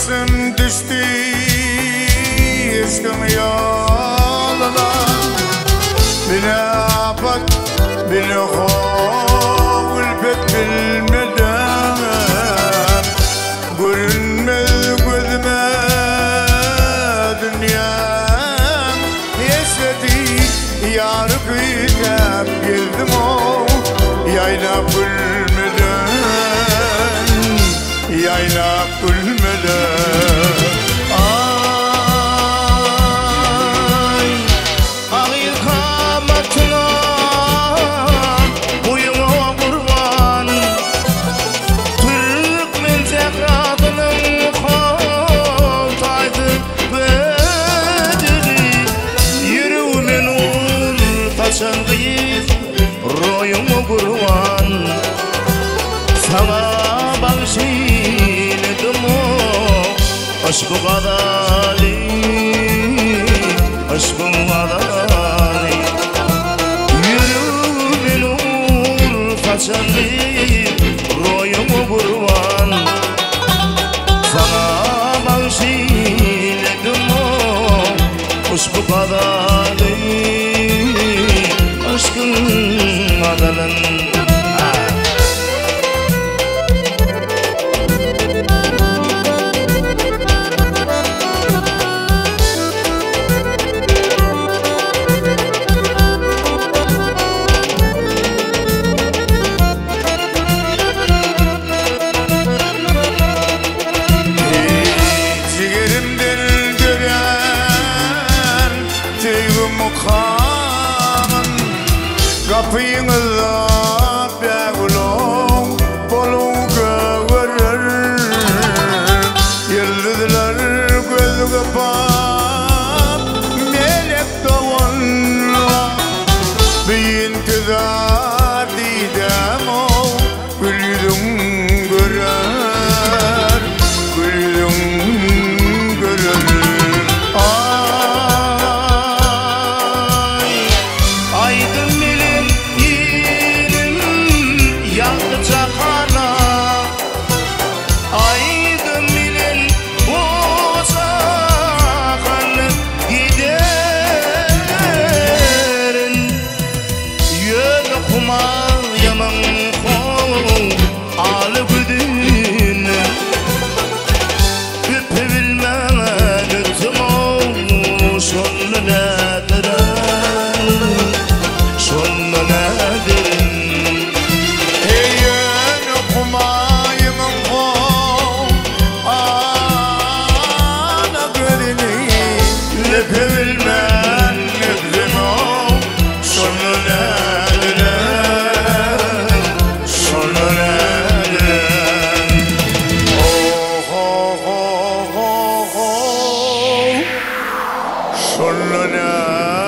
Gözüm düştü aşkın yoluna. Beni afak, beni hulbet bilmeden görünmez gözüme dünyam. Esvedi yar kıyıp geldim o yaylap gülmeden, yaylap gülmeden. Royumu kurban sana bağışladım o aşkı kadali, aşkı kadali. Yüreğime nur saçandı royumu kurban sana bağışladım o aşkı kadali, aşkın adalın. Ciğerimden gören teyvim mukamın kapıyınızda beğulun bolun görür. Yıldızlar göz kapar melek doğanla beyin tüzar didem o gül yüzün görer, gül yüzün görür. Aydın bilim yerim yandı çakana, aydın bilim bozakanı giderin. Yönü kumar yaman kol alı güdüğünü öpebilmen ötüm olmuş onu nediren, sonuna nedirin. Eyyen okumayımın kol ana gölünü lepebilmen nefrim ol sonu nediren, sonu nediren. Oh oh oh oh oh sonu nediren.